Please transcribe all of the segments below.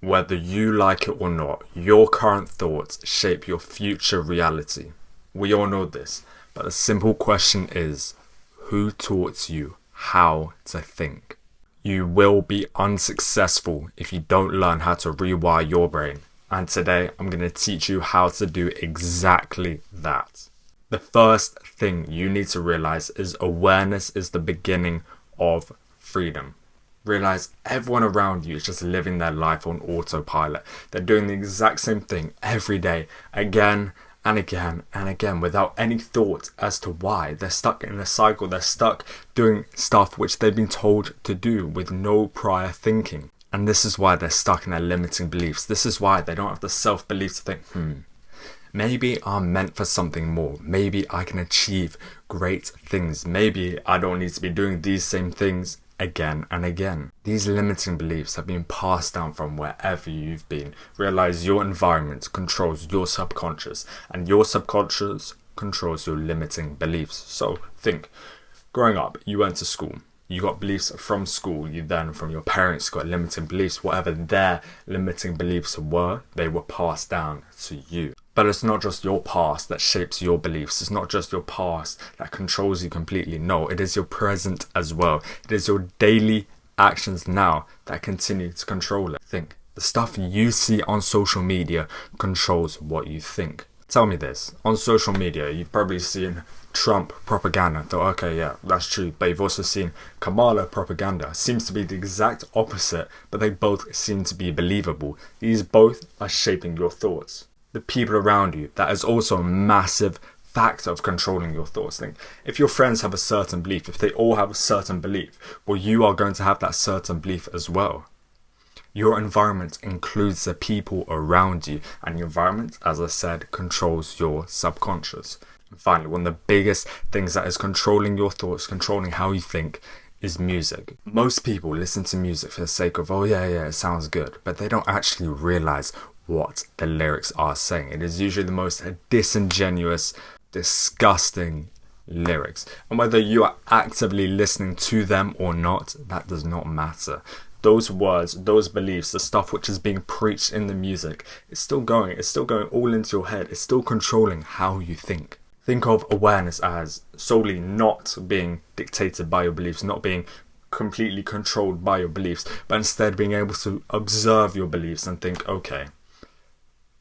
Whether you like it or not, your current thoughts shape your future reality. We all know this, but the simple question is, who taught you how to think? You will be unsuccessful if you don't learn how to rewire your brain. And today, I'm going to teach you how to do exactly that. The first thing you need to realize is awareness is the beginning of freedom. Realize everyone around you is just living their life on autopilot. They're doing the exact same thing every day, again and again and again, without any thought as to why. They're stuck in a cycle. They're stuck doing stuff which they've been told to do with no prior thinking. And this is why they're stuck in their limiting beliefs. This is why they don't have the self-belief to think, maybe I'm meant for something more. Maybe I can achieve great things. Maybe I don't need to be doing these same things again and again. These limiting beliefs have been passed down from wherever you've been. Realize your environment controls your subconscious, and your subconscious controls your limiting beliefs. So think, growing up, you went to school. You got beliefs from school. You then, from your parents, got limiting beliefs. Whatever their limiting beliefs were, they were passed down to you. But it's not just your past that shapes your beliefs. It's not just your past that controls you completely. No, it is your present as well. It is your daily actions now that continue to control it. Think, the stuff you see on social media controls what you think. Tell me this, on social media, you've probably seen Trump propaganda. Thought, okay, yeah, that's true. But you've also seen Kamala propaganda. Seems to be the exact opposite, but they both seem to be believable. These both are shaping your thoughts. The people around you, that is also a massive factor of controlling your thoughts. Think, if your friends have a certain belief, if they all have a certain belief, well, you are going to have that certain belief as well. Your environment includes the people around you, and your environment, as I said, controls your subconscious. And finally, one of the biggest things that is controlling your thoughts, controlling how you think, is music. Most people listen to music for the sake of, oh yeah, it sounds good, but they don't actually realize what the lyrics are saying. It is usually the most disingenuous, disgusting lyrics. And whether you are actively listening to them or not, that does not matter. Those words, those beliefs, the stuff which is being preached in the music, it's still going all into your head. It's still controlling how you think. Think of awareness as solely not being dictated by your beliefs, not being completely controlled by your beliefs, but instead being able to observe your beliefs and think, okay,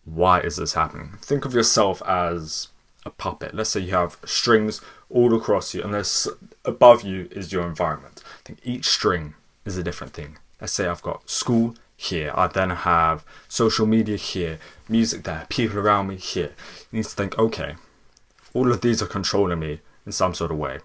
why is this happening? Think of yourself as a puppet. Let's say you have strings all across you, and there's above you is your environment. I think each string is a different thing. Let's say I've got school here. I then have social media here, music there, people around me here. You need to think, okay, all of these are controlling me in some sort of way.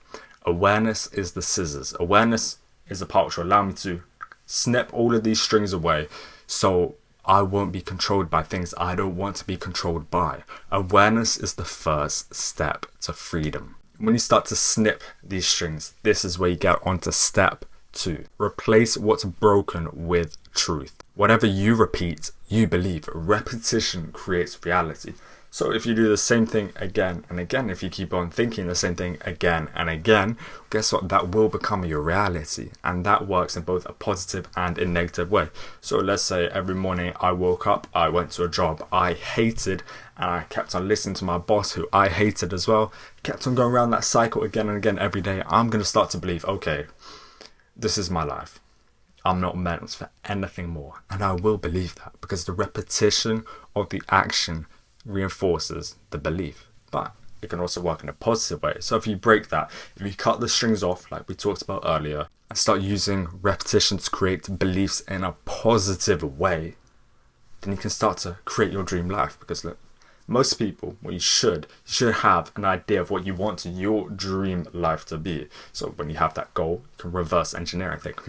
Awareness is the scissors. Awareness is the part which will allow me to snip all of these strings away, so I won't be controlled by things I don't want to be controlled by. Awareness is the first step to freedom. When you start to snip these strings, this is where you get onto step 2. Replace what's broken with truth. Whatever you repeat, you believe. Repetition creates reality. So if you do the same thing again and again, if you keep on thinking the same thing again and again, guess what? That will become your reality. And that works in both a positive and a negative way. So let's say every morning I woke up, I went to a job I hated, and I kept on listening to my boss who I hated as well, kept on going around that cycle again and again every day. I'm going to start to believe, okay, this is my life. I'm not meant for anything more. And I will believe that because the repetition of the action reinforces the belief. But it can also work in a positive way. So if you break that, if you cut the strings off like we talked about earlier and start using repetition to create beliefs in a positive way, then you can start to create your dream life. Because look, most people, you should have an idea of what you want your dream life to be. So when you have that goal, you can reverse engineer and think,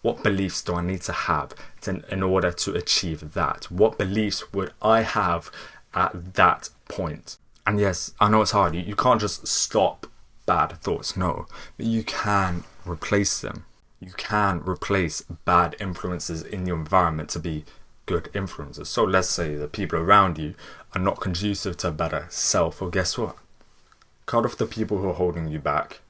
what beliefs do I need to have in order to achieve that? What beliefs would I have at that point? And yes, I know it's hard. You can't just stop bad thoughts, no. But you can replace them. You can replace bad influences in your environment to be good influences. So let's say the people around you are not conducive to a better self. Well, guess what? Cut off the people who are holding you back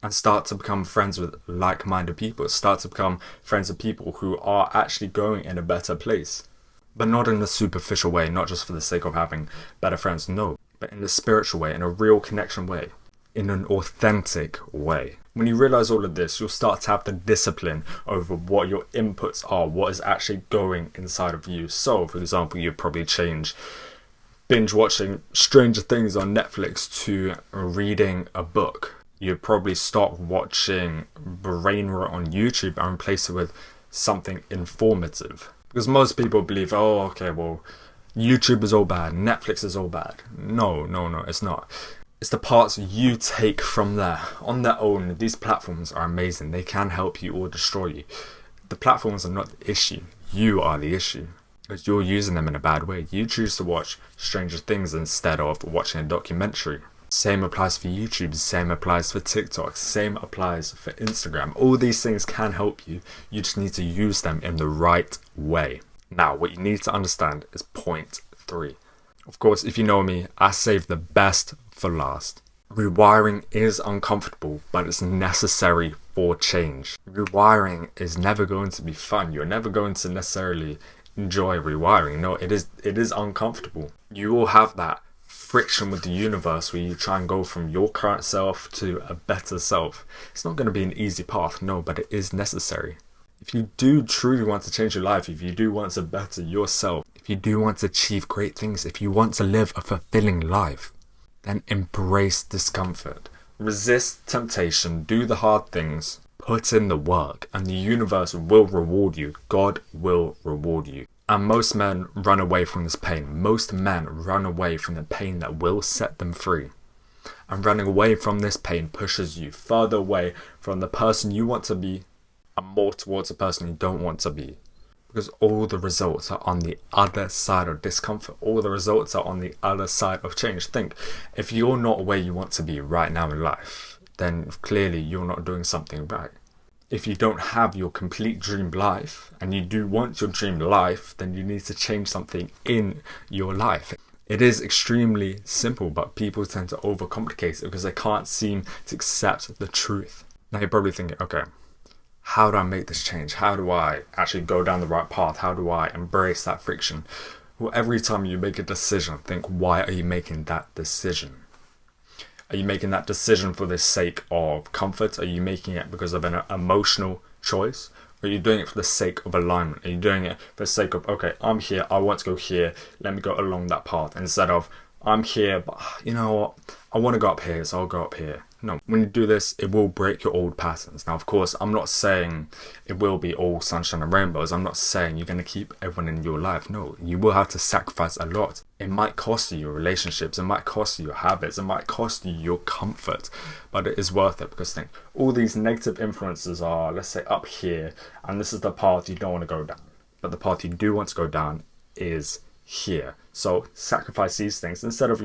and start to become friends with like-minded people. Start to become friends with people who are actually going in a better place. But not in a superficial way, not just for the sake of having better friends, no. But in a spiritual way, in a real connection way, in an authentic way. When you realize all of this, you'll start to have the discipline over what your inputs are, what is actually going inside of you. So, for example, you'd probably change binge watching Stranger Things on Netflix to reading a book. You'd probably start watching brain rot on YouTube and replace it with something informative. Because most people believe, oh, okay, well, YouTube is all bad, Netflix is all bad. No, it's not. It's the parts you take from there. On their own, these platforms are amazing. They can help you or destroy you. The platforms are not the issue. You are the issue. Because you're using them in a bad way. You choose to watch Stranger Things instead of watching a documentary. Same applies for YouTube, same applies for TikTok, same applies for Instagram. All these things can help you. You just need to use them in the right way. Now, what you need to understand is point 3. Of course, if you know me, I save the best for last. Rewiring is uncomfortable, but it's necessary for change. Rewiring is never going to be fun. You're never going to necessarily enjoy rewiring. No, it is uncomfortable. You will have that friction with the universe where you try and go from your current self to a better self. It's not going to be an easy path, no, but it is necessary. If you do truly want to change your life, if you do want to better yourself, if you do want to achieve great things, if you want to live a fulfilling life, then embrace discomfort. Resist temptation, do the hard things, put in the work, and the universe will reward you. God will reward you. And most men run away from this pain. Most men run away from the pain that will set them free. And running away from this pain pushes you further away from the person you want to be and more towards the person you don't want to be. Because all the results are on the other side of discomfort. All the results are on the other side of change. Think, if you're not where you want to be right now in life, then clearly you're not doing something right. If you don't have your complete dream life and you do want your dream life, then you need to change something in your life. It is extremely simple, but people tend to overcomplicate it because they can't seem to accept the truth. Now you're probably thinking, okay, how do I make this change? How do I actually go down the right path? How do I embrace that friction? Well, every time you make a decision, think, why are you making that decision? Are you making that decision for the sake of comfort? Are you making it because of an emotional choice? Or are you doing it for the sake of alignment? Are you doing it for the sake of, okay, I'm here, I want to go here, let me go along that path, instead of, I'm here, but you know what, I want to go up here, so I'll go up here. No, when you do this, it will break your old patterns. Now, of course, I'm not saying it will be all sunshine and rainbows. I'm not saying you're going to keep everyone in your life. No, you will have to sacrifice a lot. It might cost you your relationships. It might cost you your habits. It might cost you your comfort. But it is worth it because think, all these negative influences are, let's say, up here. And this is the path you don't want to go down. But the path you do want to go down is here. So sacrifice these things. Instead of,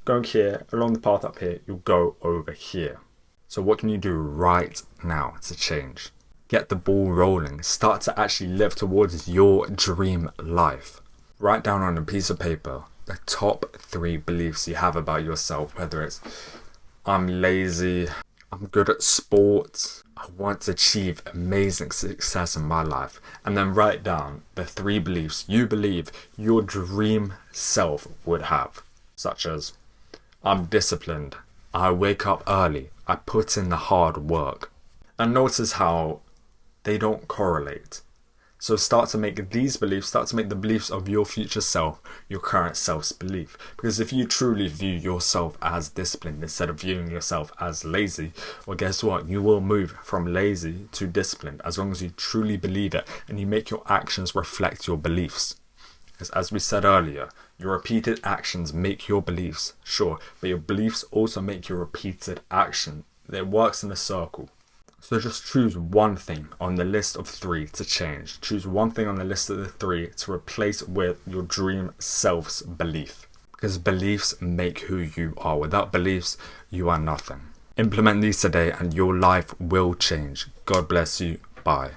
going here, along the path up here, you'll go over here. So what can you do right now to change? Get the ball rolling. Start to actually live towards your dream life. Write down on a piece of paper the top 3 beliefs you have about yourself, whether it's, I'm lazy, I'm good at sports, I want to achieve amazing success in my life. And then write down the 3 beliefs you believe your dream self would have, such as, I'm disciplined, I wake up early, I put in the hard work. And notice how they don't correlate. So start to make these beliefs, start to make the beliefs of your future self your current self's belief. Because if you truly view yourself as disciplined instead of viewing yourself as lazy, well, guess what? You will move from lazy to disciplined as long as you truly believe it and you make your actions reflect your beliefs. Because as we said earlier, your repeated actions make your beliefs, sure, but your beliefs also make your repeated action. It works in a circle. So just choose one thing on the list of 3 to change. Choose one thing on the list of the 3 to replace with your dream self's belief. Because beliefs make who you are. Without beliefs, you are nothing. Implement these today and your life will change. God bless you. Bye.